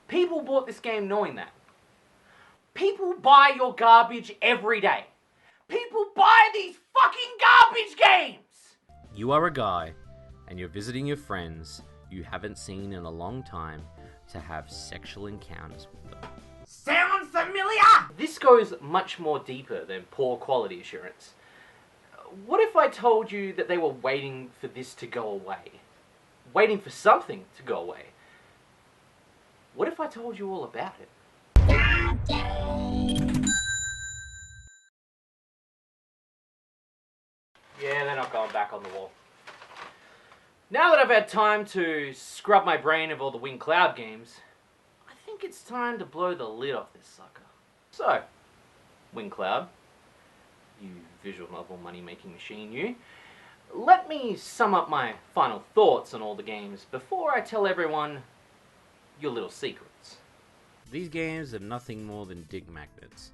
People bought this game knowing that. People buy your garbage every day. People buy these fucking garbage games! You are a guy, and you're visiting your friends you haven't seen in a long time to have sexual encounters with them. Sound familiar? This goes much more deeper than poor quality assurance. What if I told you that they were waiting for this to go away? Waiting for something to go away? What if I told you all about it? Yeah, they're not going back on the wall. Now that I've had time to scrub my brain of all the Wing Cloud games, I think it's time to blow the lid off this sucker. So, Wing Cloud, you visual novel money-making machine, you, let me sum up my final thoughts on all the games before I tell everyone your little secrets. These games are nothing more than dick magnets.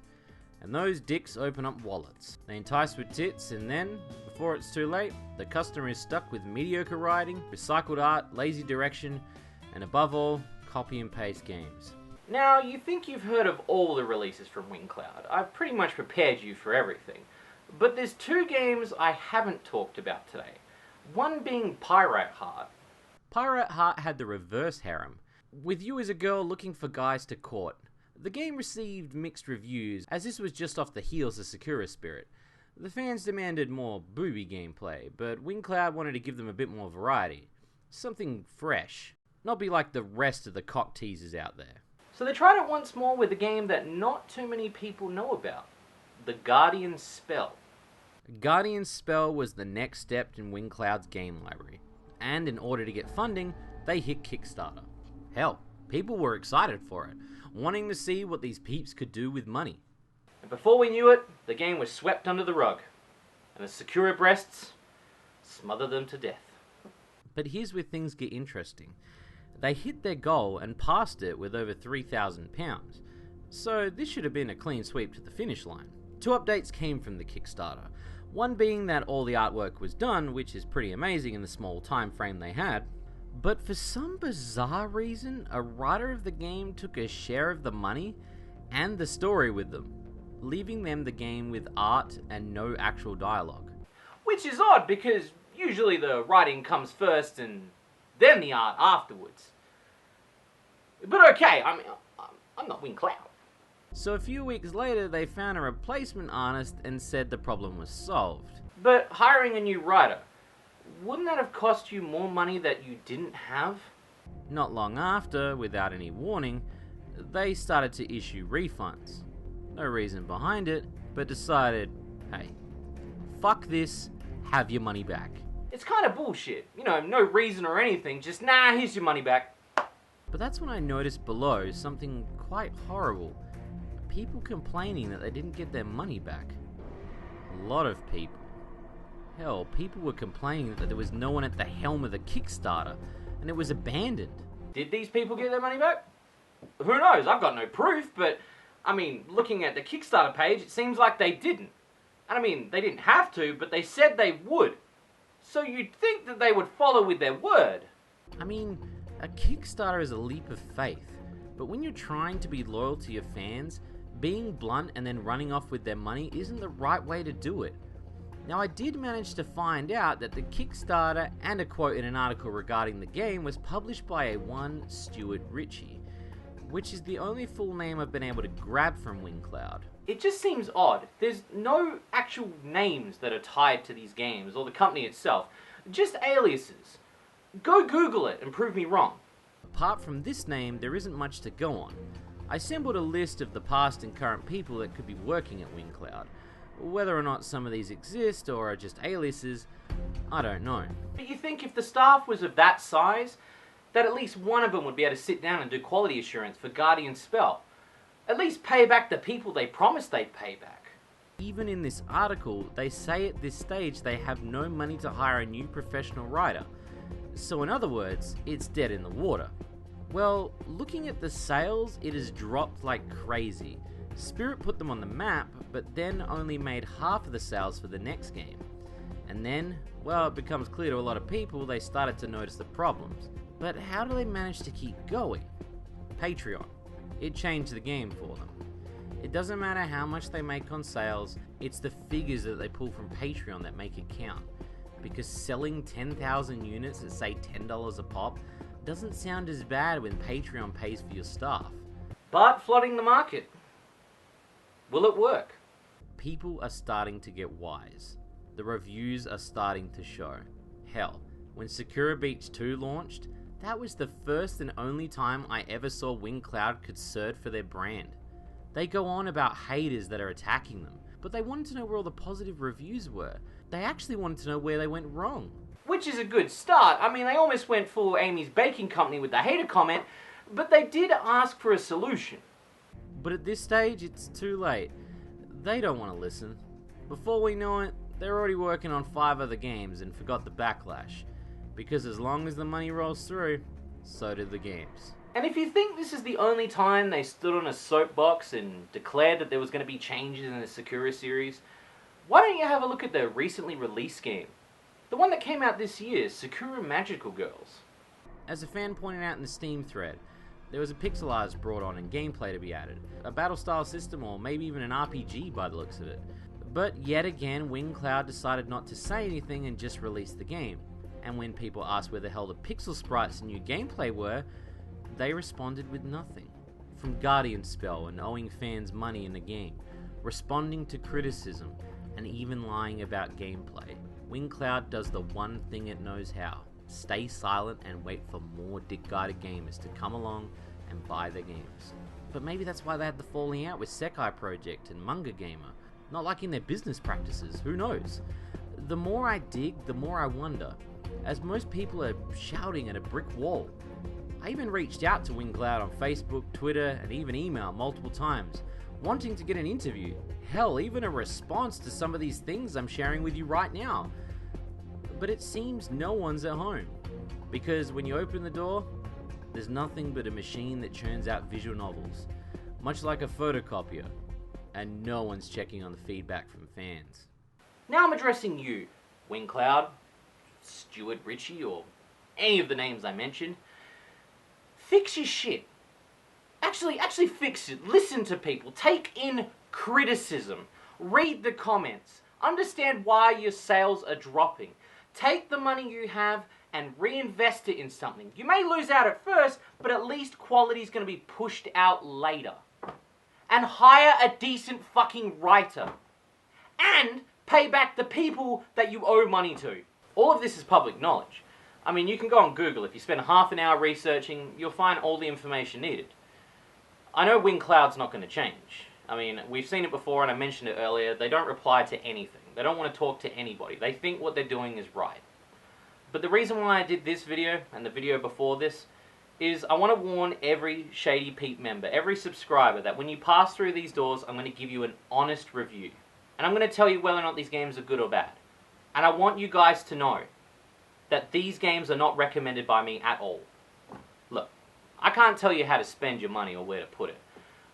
And those dicks open up wallets. They entice with tits, and then, before it's too late, the customer is stuck with mediocre writing, recycled art, lazy direction, and above all, copy and paste games. Now, you think you've heard of all the releases from Wing Cloud. I've pretty much prepared you for everything. But there's two games I haven't talked about today. One being Pirate Heart. Pirate Heart had the reverse harem, with you as a girl looking for guys to court. The game received mixed reviews, as this was just off the heels of Sakura Spirit. The fans demanded more booby gameplay, but Wing Cloud wanted to give them a bit more variety. Something fresh. Not be like the rest of the cock teasers out there. So they tried it once more with a game that not too many people know about. The Guardian Spell. Guardian Spell was the next step in Wing Cloud's game library. And in order to get funding, they hit Kickstarter. Hell, people were excited for it, wanting to see what these peeps could do with money. And before we knew it, the game was swept under the rug, and the Sakura breasts smothered them to death. But here's where things get interesting. They hit their goal and passed it with over £3,000, so this should have been a clean sweep to the finish line. Two updates came from the Kickstarter, one being that all the artwork was done, which is pretty amazing in the small time frame they had. But for some bizarre reason, a writer of the game took a share of the money and the story with them, leaving them the game with art and no actual dialogue. Which is odd, because usually the writing comes first and then the art afterwards. But okay, I mean, I'm not Wing Cloud. So a few weeks later, they found a replacement artist and said the problem was solved. But hiring a new writer, wouldn't that have cost you more money that you didn't have? Not long after, without any warning, they started to issue refunds. No reason behind it, but decided, hey, fuck this, have your money back. It's kind of bullshit. You know, no reason or anything, just nah, here's your money back. But that's when I noticed below something quite horrible. People complaining that they didn't get their money back. A lot of people. Hell, people were complaining that there was no one at the helm of the Kickstarter, and it was abandoned. Did these people get their money back? Who knows? I've got no proof, but, I mean, looking at the Kickstarter page, it seems like they didn't. And I mean, they didn't have to, but they said they would. So you'd think that they would follow with their word. I mean, a Kickstarter is a leap of faith, but when you're trying to be loyal to your fans, being blunt and then running off with their money isn't the right way to do it. Now, I did manage to find out that the Kickstarter and a quote in an article regarding the game was published by a one Stuart Ritchie, which is the only full name I've been able to grab from Wing Cloud. It just seems odd. There's no actual names that are tied to these games or the company itself, just aliases. Go Google it and prove me wrong. Apart from this name, there isn't much to go on. I assembled a list of the past and current people that could be working at Wing Cloud. Whether or not some of these exist or are just aliases, I don't know. But you think if the staff was of that size, that at least one of them would be able to sit down and do quality assurance for Guardian Spell. At least pay back the people they promised they'd pay back. Even in this article, they say at this stage they have no money to hire a new professional writer. So in other words, it's dead in the water. Well, looking at the sales, it has dropped like crazy. Spirit put them on the map, but then only made half of the sales for the next game. And then, well, it becomes clear to a lot of people they started to notice the problems. But how do they manage to keep going? Patreon. It changed the game for them. It doesn't matter how much they make on sales, it's the figures that they pull from Patreon that make it count. Because selling 10,000 units at say $10 a pop doesn't sound as bad when Patreon pays for your staff. But flooding the market, will it work? People are starting to get wise. The reviews are starting to show. Hell, when Sakura Beach 2 launched, that was the first and only time I ever saw WingCloud could cert for their brand. They go on about haters that are attacking them, but they wanted to know where all the positive reviews were. They actually wanted to know where they went wrong. Which is a good start. I mean, they almost went full Amy's Baking Company with the hater comment, but they did ask for a solution. But at this stage, it's too late. They don't want to listen. Before we know it, they're already working on 5 other games and forgot the backlash. Because as long as the money rolls through, so do the games. And if you think this is the only time they stood on a soapbox and declared that there was going to be changes in the Sakura series, why don't you have a look at the recently released game? The one that came out this year, Sakura Magical Girls. As a fan pointed out in the Steam thread, there was a pixel art brought on and gameplay to be added, a battle style system or maybe even an RPG by the looks of it. But yet again, WingCloud decided not to say anything and just released the game. And when people asked where the hell the pixel sprites and new gameplay were, they responded with nothing. From Guardian Spell and owing fans money in the game, responding to criticism, and even lying about gameplay, WingCloud does the one thing it knows how: stay silent and wait for more dick-guided gamers to come along and buy their games. But maybe that's why they had the falling out with Sekai Project and Manga Gamer, not liking their business practices, who knows? The more I dig, the more I wonder, as most people are shouting at a brick wall. I even reached out to WingCloud on Facebook, Twitter, and even email multiple times, wanting to get an interview, hell, even a response to some of these things I'm sharing with you right now. But it seems no one's at home, because when you open the door, there's nothing but a machine that churns out visual novels, much like a photocopier, and no one's checking on the feedback from fans. Now I'm addressing you, WingCloud, Stuart Ritchie, or any of the names I mentioned. Fix your shit. Actually fix it. Listen to people. Take in criticism. Read the comments. Understand why your sales are dropping. Take the money you have and reinvest it in something. You may lose out at first, but at least quality is going to be pushed out later. And hire a decent fucking writer. And pay back the people that you owe money to. All of this is public knowledge. I mean, you can go on Google. If you spend half an hour researching, you'll find all the information needed. I know WingCloud's not going to change. I mean, we've seen it before and I mentioned it earlier. They don't reply to anything. They don't want to talk to anybody. They think what they're doing is right. But the reason why I did this video and the video before this is I want to warn every Shady Peep member, every subscriber, that when you pass through these doors, I'm going to give you an honest review. And I'm going to tell you whether or not these games are good or bad. And I want you guys to know that these games are not recommended by me at all. Look, I can't tell you how to spend your money or where to put it,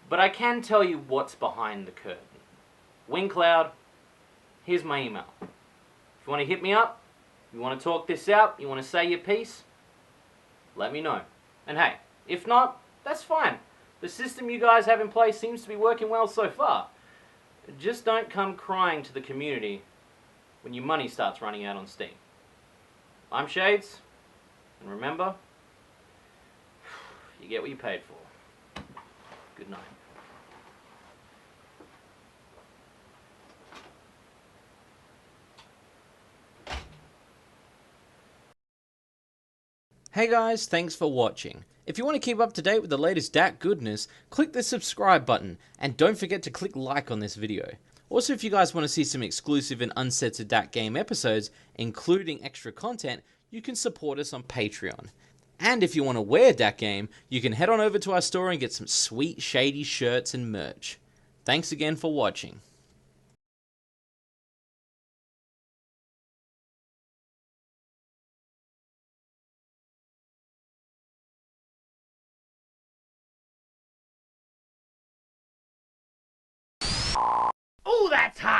but I can tell you what's behind the curtain. WingCloud, here's my email. If you want to hit me up, you want to talk this out, you want to say your piece, let me know. And hey, if not, that's fine. The system you guys have in place seems to be working well so far. Just don't come crying to the community when your money starts running out on Steam. I'm Shades, and remember, you get what you paid for. Good night. Hey guys, thanks for watching. If you want to keep up to date with the latest DAC goodness, click the subscribe button, and don't forget to click like on this video. Also, if you guys want to see some exclusive and uncensored DAC game episodes, including extra content, you can support us on Patreon. And if you want to wear DAC game, you can head on over to our store and get some sweet Shady shirts and merch. Thanks again for watching. Oh, that's hot!